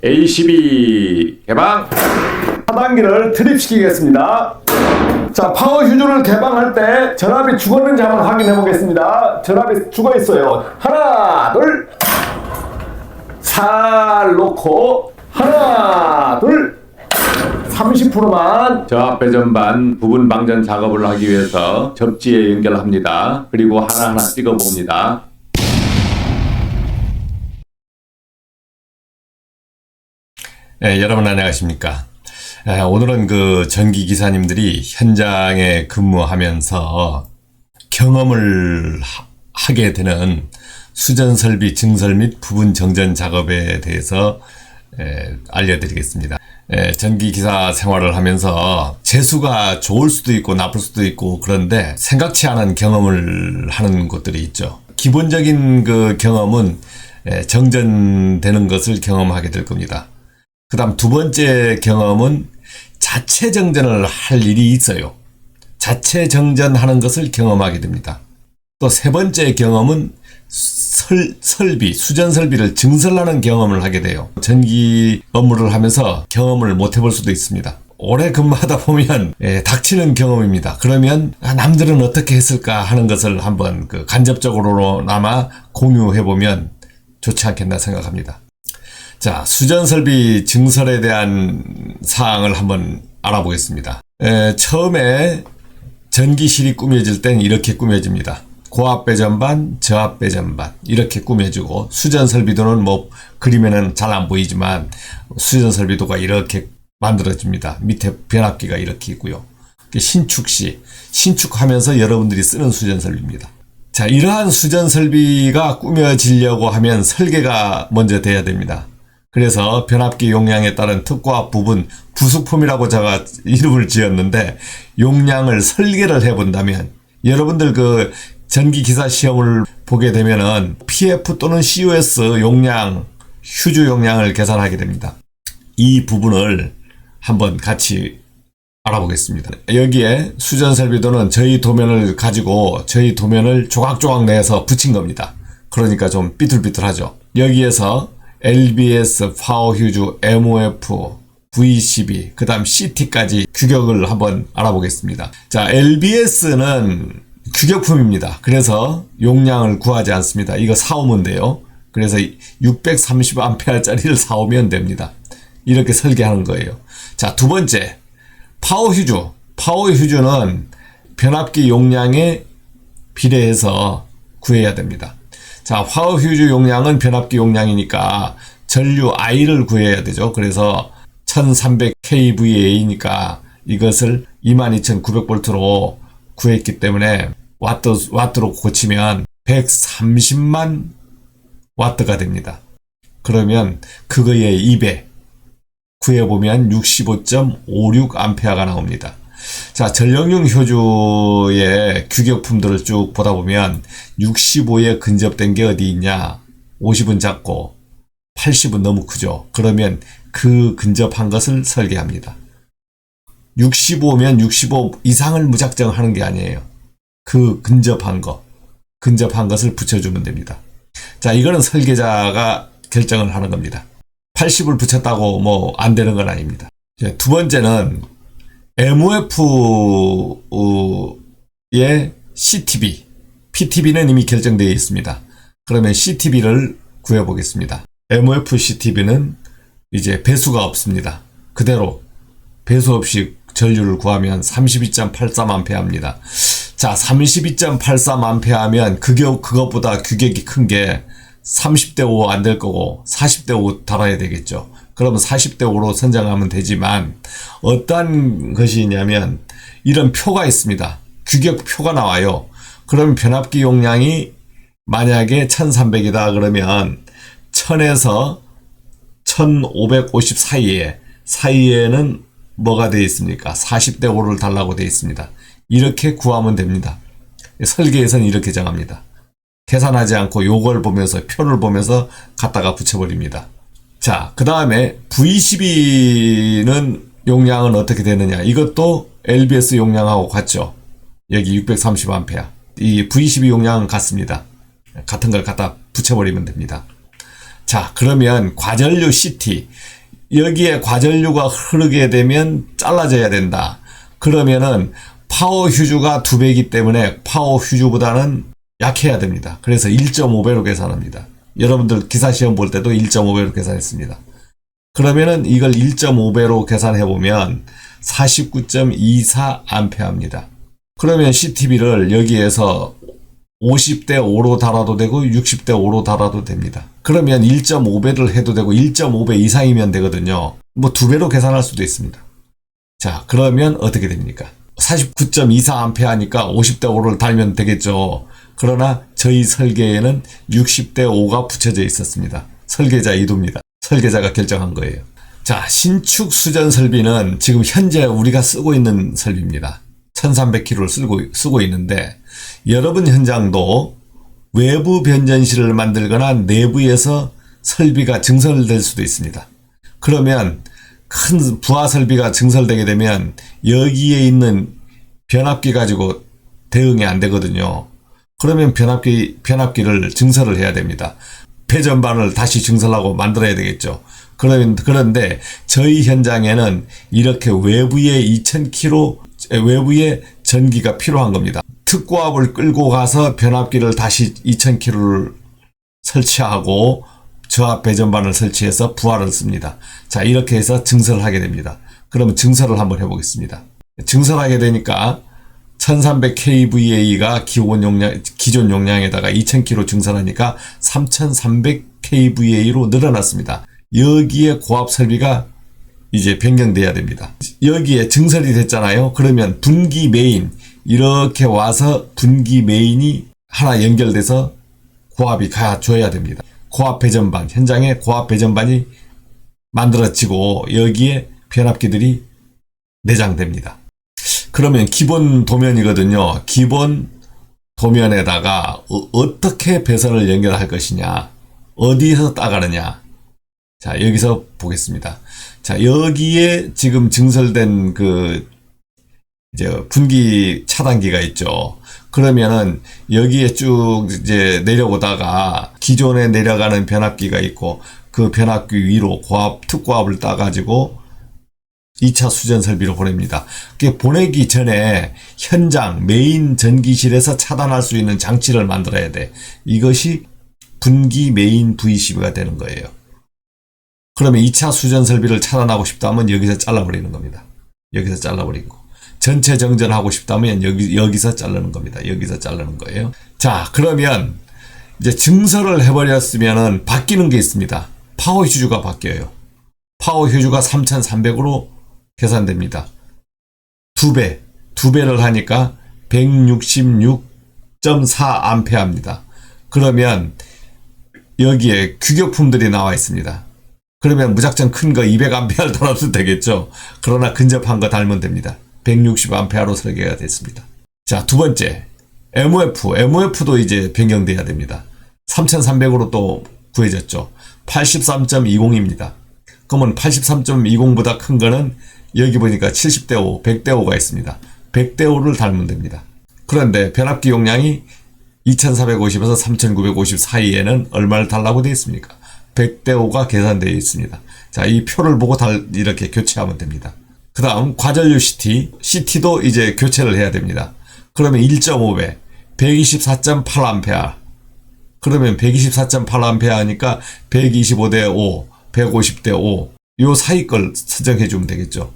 A12 개방. 하단기를 트립시키겠습니다. 자, 파워 휴즈를 개방할 때 전압이 죽었는지 한번 확인해 보겠습니다. 전압이 죽어 있어요. 하나, 둘. 살 놓고 하나, 둘. 30%만. 저압 배전반 부분 방전 작업을 하기 위해서 접지에 연결합니다. 그리고 하나하나 찍어 봅니다. 네, 여러분 안녕하십니까. 오늘은 그 전기 기사님들이 현장에 근무하면서 경험을 하게 되는 수전 설비 증설 및 부분 정전 작업에 대해서 알려드리겠습니다. 전기 기사 생활을 하면서 재수가 좋을 수도 있고 나쁠 수도 있고 그런데 생각치 않은 경험을 하는 곳들이 있죠. 기본적인 그 경험은 정전되는 것을 경험하게 될 겁니다. 그 다음 두 번째 경험은 자체 정전을 할 일이 있어요. 자체 정전하는 것을 경험하게 됩니다. 또 세 번째 경험은 설비, 수전 설비를 증설하는 경험을 하게 돼요. 전기 업무를 하면서 경험을 못 해볼 수도 있습니다. 오래 근무하다 보면 닥치는 경험입니다. 그러면 남들은 어떻게 했을까 하는 것을 한번 간접적으로나마 공유해보면 좋지 않겠나 생각합니다. 자, 수전 설비 증설에 대한 사항을 한번 알아보겠습니다. 처음에 전기실이 꾸며질 땐 이렇게 꾸며집니다. 고압 배전반, 저압 배전반 이렇게 꾸며지고 수전 설비도는 뭐 그림에는 잘 안 보이지만 수전 설비도가 이렇게 만들어집니다. 밑에 변압기가 이렇게 있고요. 신축하면서 여러분들이 쓰는 수전 설비입니다. 자, 이러한 수전 설비가 꾸며지려고 하면 설계가 먼저 돼야 됩니다. 그래서 변압기 용량에 따른 특고압 부분 부속품이라고 제가 이름을 지었는데 용량을 설계를 해본다면 여러분들 그 전기기사 시험을 보게 되면은 PF 또는 CUS 용량, 휴즈 용량을 계산하게 됩니다. 이 부분을 한번 같이 알아보겠습니다. 여기에 수전 설비도는 저희 도면을 가지고 저희 도면을 조각조각 내서 붙인 겁니다. 그러니까 좀 삐뚤삐뚤하죠. 여기에서 LBS, 파워 휴즈, MOF, V12, 그 다음 CT까지 규격을 한번 알아보겠습니다. 자, LBS는 규격품입니다. 그래서 용량을 구하지 않습니다. 이거 사오면 돼요. 그래서 630A짜리를 사오면 됩니다. 이렇게 설계하는 거예요. 자, 두 번째, 파워 휴즈. 파워 휴즈는 변압기 용량에 비례해서 구해야 됩니다. 자, 파워 휴즈 용량은 변압기 용량이니까 전류 I를 구해야 되죠. 그래서 1300kVA니까 이것을 22,900V로 구했기 때문에 와트로 고치면 130만 와트가 됩니다. 그러면 그거의 2배 구해보면 65.56A가 나옵니다. 자, 전력용 효주의 규격품들을 쭉 보다 보면 65에 근접된 게 어디 있냐? 50은 작고 80은 너무 크죠. 그러면 그 근접한 것을 설계합니다. 65면 65 이상을 무작정 하는 게 아니에요. 그 근접한 것을 붙여주면 됩니다. 자, 이거는 설계자가 결정을 하는 겁니다. 80을 붙였다고 뭐 안 되는 건 아닙니다. 두 번째는 MOF의 CTB, PTB는 이미 결정되어 있습니다. 그러면 CTB를 구해보겠습니다. MOF CTB는 이제 배수가 없습니다. 그대로 배수 없이 전류를 구하면 32.83A입니다. 자, 32.83A 하면 그것보다 규격이 큰 게 30대 5 안 될 거고 40대 5 달아야 되겠죠. 그러면 40대 5로 선정하면 되지만 어떤 것이 있냐면 이런 표가 있습니다. 규격표가 나와요. 그러면 변압기 용량이 만약에 1300이다 그러면 1000에서 1550 사이에는 뭐가 되어 있습니까? 40대 5를 달라고 되어 있습니다. 이렇게 구하면 됩니다. 설계에서는 이렇게 정합니다. 계산하지 않고 요걸 보면서 표를 보면서 갖다가 붙여버립니다. 자, 그 다음에 V12는 용량은 어떻게 되느냐? 이것도 LBS 용량하고 같죠. 여기 630A. 이 V12 용량은 같습니다. 같은 걸 갖다 붙여버리면 됩니다. 자, 그러면 과전류 CT, 여기에 과전류가 흐르게 되면 잘라져야 된다. 그러면은 파워 휴즈가 2배이기 때문에 파워 휴즈보다는 약해야 됩니다. 그래서 1.5배로 계산합니다. 여러분들 기사 시험 볼 때도 1.5배로 계산했습니다. 그러면은 이걸 1.5배로 계산해 보면 49.24A입니다. 그러면 CTB를 여기에서 50대 5로 달아도 되고 60대 5로 달아도 됩니다. 그러면 1.5배를 해도 되고 1.5배 이상이면 되거든요. 뭐 2배로 계산할 수도 있습니다. 자, 그러면 어떻게 됩니까? 49.24A니까 50대 5를 달면 되겠죠. 그러나 저희 설계에는 60대 5가 붙여져 있었습니다. 설계자 의도입니다. 설계자가 결정한 거예요. 자, 신축 수전 설비는 지금 현재 우리가 쓰고 있는 설비입니다. 1300kg를 쓰고 있는데 여러분 현장도 외부 변전실을 만들거나 내부에서 설비가 증설될 수도 있습니다. 그러면 큰 부하 설비가 증설되게 되면 여기에 있는 변압기 가지고 대응이 안 되거든요. 그러면 변압기를 증설을 해야 됩니다. 배전반을 다시 증설하고 만들어야 되겠죠. 그런데 저희 현장에는 이렇게 외부에 2000kg 외부에 전기가 필요한 겁니다. 특고압을 끌고 가서 변압기를 다시 2000kg를 설치하고 저압 배전반을 설치해서 부하를 씁니다. 자, 이렇게 해서 증설을 하게 됩니다. 그러면 증설을 한번 해보겠습니다. 증설하게 되니까 1300kVA가 기존 용량에다가 2000kg 증설하니까 3300kVA로 늘어났습니다. 여기에 고압 설비가 이제 변경돼야 됩니다. 여기에 증설이 됐잖아요. 그러면 분기 메인, 이렇게 와서 분기 메인이 하나 연결돼서 고압이 가줘야 됩니다. 고압 배전반, 현장에 고압 배전반이 만들어지고 여기에 변압기들이 내장됩니다. 그러면 기본 도면이거든요. 기본 도면에다가 어떻게 배선을 연결할 것이냐, 어디에서 따가느냐. 자, 여기서 보겠습니다. 자, 여기에 지금 증설된 이제 분기 차단기가 있죠. 그러면은 여기에 쭉 이제 내려오다가 기존에 내려가는 변압기가 있고 그 변압기 위로 특고압을 따가지고 2차 수전 설비로 보냅니다. 그게 보내기 전에 현장 메인 전기실에서 차단할 수 있는 장치를 만들어야 돼. 이것이 분기 메인 VCB가 되는 거예요. 그러면 2차 수전 설비를 차단하고 싶다면 여기서 잘라버리는 겁니다. 여기서 잘라버리고. 전체 정전하고 싶다면 여기서 자르는 겁니다. 여기서 자르는 거예요. 자, 그러면 이제 증설을 해버렸으면은 바뀌는 게 있습니다. 파워 휴즈가 바뀌어요. 파워 휴즈가 3300으로 계산됩니다. 2배를 하니까 166.4A입니다. 그러면 여기에 규격품들이 나와 있습니다. 그러면 무작정 큰 거 200A 달아도 되겠죠. 그러나 근접한 거 달면 됩니다. 160A로 설계가 됐습니다. 자, 두 번째, MOF도 이제 변경돼야 됩니다. 3300으로 또 구해졌죠. 83.20입니다. 그러면 83.20보다 큰 거는 여기 보니까 70대 5, 100대 5가 있습니다. 100대 5를 달면 됩니다. 그런데 변압기 용량이 2450에서 3950 사이에는 얼마를 달라고 되어 있습니까? 100대 5가 계산되어 있습니다. 자, 이 표를 보고 이렇게 교체하면 됩니다. 그 다음 과전류 CT도 이제 교체를 해야 됩니다. 그러면 1.5배 124.8A, 그러면 124.8A 하니까 125대 5, 150대 5, 요 사이 걸 수정해 주면 되겠죠.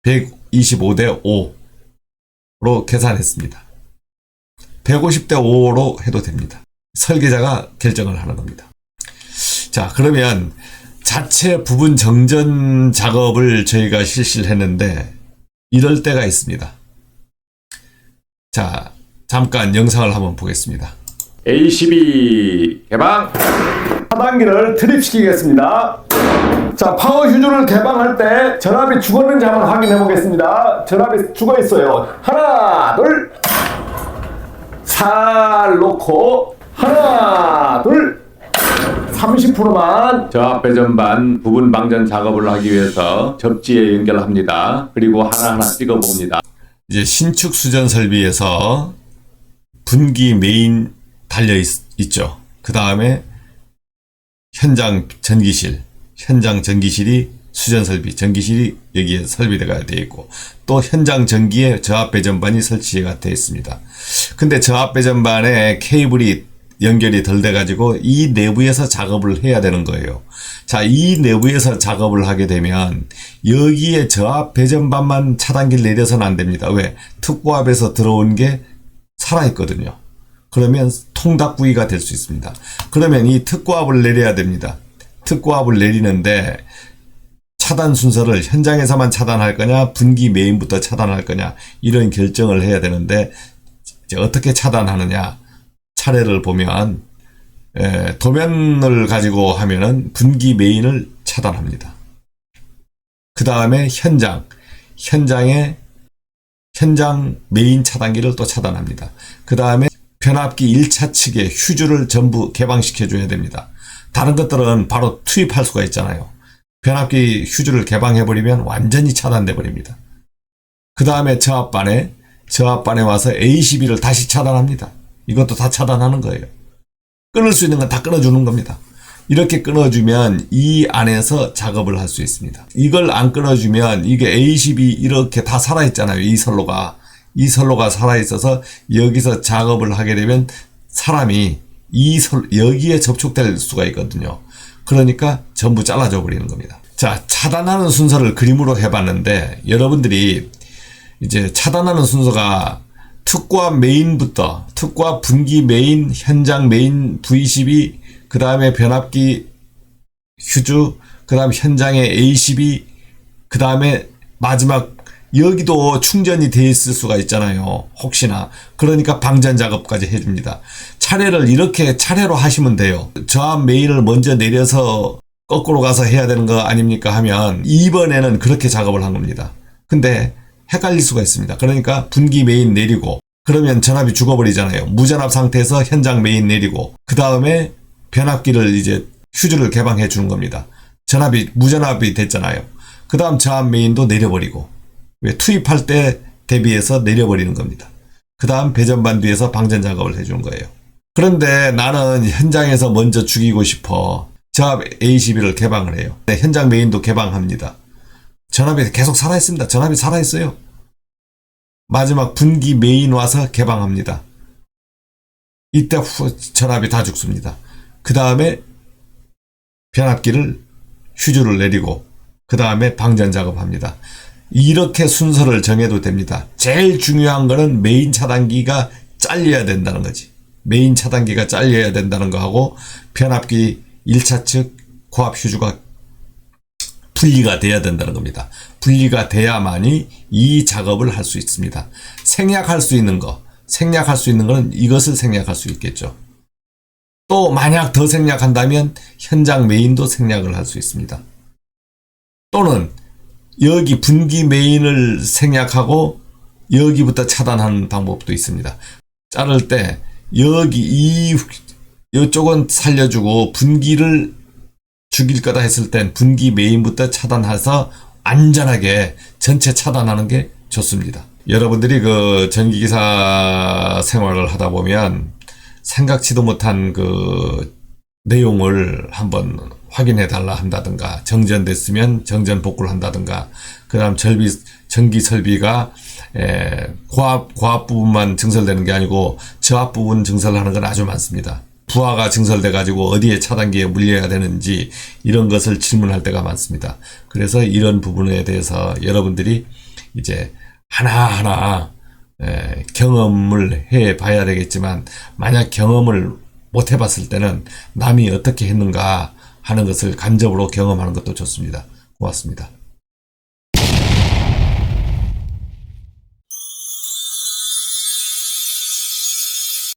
125대 5로 계산했습니다. 150대 5로 해도 됩니다. 설계자가 결정을 하는 겁니다. 자, 그러면 자체 부분 정전 작업을 저희가 실시를 했는데 이럴 때가 있습니다. 자, 잠깐 영상을 한번 보겠습니다. A12 개방. 하단기를 트립시키겠습니다. 자, 파워 휴즈를 개방할 때 전압이 죽었는지 한번 확인해 보겠습니다. 전압이 죽어 있어요. 하나, 둘. 살 놓고 하나, 둘. 30%만. 저압 배전반 부분 방전 작업을 하기 위해서 접지에 연결합니다. 그리고 하나하나 찍어봅니다. 이제 신축 수전 설비에서 분기 메인 달려 있죠. 그 다음에 현장 전기실이 수전 설비, 전기실이 여기에 설비가 되어 있고, 또 현장 전기에 저압 배전반이 설치가 되어 있습니다. 근데 저압 배전반에 케이블이 연결이 덜 돼가지고 이 내부에서 작업을 해야 되는 거예요. 자, 이 내부에서 작업을 하게 되면 여기에 저압 배전반만 차단기를 내려서는 안 됩니다. 왜? 특고압에서 들어온 게 살아있거든요. 그러면 통닭구이가 될 수 있습니다. 그러면 이 특고압을 내려야 됩니다. 특고압을 내리는데 차단 순서를 현장에서만 차단할 거냐, 분기 메인부터 차단할 거냐, 이런 결정을 해야 되는데, 이제 어떻게 차단하느냐, 차례를 보면, 도면을 가지고 하면은 분기 메인을 차단합니다. 그 다음에 현장 메인 차단기를 또 차단합니다. 그 다음에 변압기 1차 측에 휴즈를 전부 개방시켜 줘야 됩니다. 다른 것들은 바로 투입할 수가 있잖아요. 변압기 휴즈를 개방해버리면 완전히 차단돼 버립니다. 그 다음에 저압반에 와서 A12를 다시 차단합니다. 이것도 다 차단하는 거예요. 끊을 수 있는 건 다 끊어주는 겁니다. 이렇게 끊어주면 이 안에서 작업을 할 수 있습니다. 이걸 안 끊어주면 이게 A12 이렇게 다 살아있잖아요. 이 선로가 살아있어서 여기서 작업을 하게 되면 사람이 여기에 접촉될 수가 있거든요. 그러니까 전부 잘라져 버리는 겁니다. 자, 차단하는 순서를 그림으로 해봤는데, 여러분들이 이제 차단하는 순서가 특고압 메인부터, 특고압 분기 메인, 현장 메인 V12, 그 다음에 변압기 휴즈, 그 다음 현장의 A12, 그 다음에 마지막 여기도 충전이 돼 있을 수가 있잖아요. 혹시나. 그러니까 방전 작업까지 해줍니다. 차례를 이렇게 차례로 하시면 돼요. 저압 메인을 먼저 내려서 거꾸로 가서 해야 되는 거 아닙니까 하면 2번에는 그렇게 작업을 한 겁니다. 근데 헷갈릴 수가 있습니다. 그러니까 분기 메인 내리고, 그러면 전압이 죽어버리잖아요. 무전압 상태에서 현장 메인 내리고, 그 다음에 변압기를 이제 휴즈를 개방해 주는 겁니다. 무전압이 됐잖아요. 그 다음 저압 메인도 내려버리고, 왜? 투입할 때 대비해서 내려버리는 겁니다. 그 다음 배전반 뒤에서 방전 작업을 해주는 거예요. 그런데 나는 현장에서 먼저 죽이고 싶어. 저압 A12를 개방을 해요. 네, 현장 메인도 개방합니다. 전압이 계속 살아있습니다. 전압이 살아있어요. 마지막 분기 메인 와서 개방합니다. 이때 전압이 다 죽습니다. 그 다음에 변압기를 휴즈를 내리고, 그 다음에 방전 작업합니다. 이렇게 순서를 정해도 됩니다. 제일 중요한 거는 메인 차단기가 잘려야 된다는 거지. 메인 차단기가 잘려야 된다는 거하고, 변압기 1차 측 고압 휴즈가 분리가 돼야 된다는 겁니다. 분리가 돼야만이 이 작업을 할 수 있습니다. 생략할 수 있는 거는 이것을 생략할 수 있겠죠. 또 만약 더 생략한다면 현장 메인도 생략을 할 수 있습니다. 또는 여기 분기 메인을 생략하고 여기부터 차단하는 방법도 있습니다. 자를 때 여기 이쪽은 살려주고 분기를 죽일 거다 했을 땐 분기 메인부터 차단해서 안전하게 전체 차단하는 게 좋습니다. 여러분들이 그 전기기사 생활을 하다 보면 생각지도 못한 그 내용을 한번 확인해 달라 한다든가, 정전됐으면 정전 복구를 한다든가, 그 다음 전기 설비가 고압 부분만 증설되는 게 아니고 저압 부분 증설하는 건 아주 많습니다. 부하가 증설돼 가지고 어디에 차단기에 물려야 되는지 이런 것을 질문할 때가 많습니다. 그래서 이런 부분에 대해서 여러분들이 이제 하나하나 경험을 해 봐야 되겠지만, 만약 경험을 못 해봤을 때는 남이 어떻게 했는가 하는 것을 간접으로 경험하는 것도 좋습니다. 고맙습니다.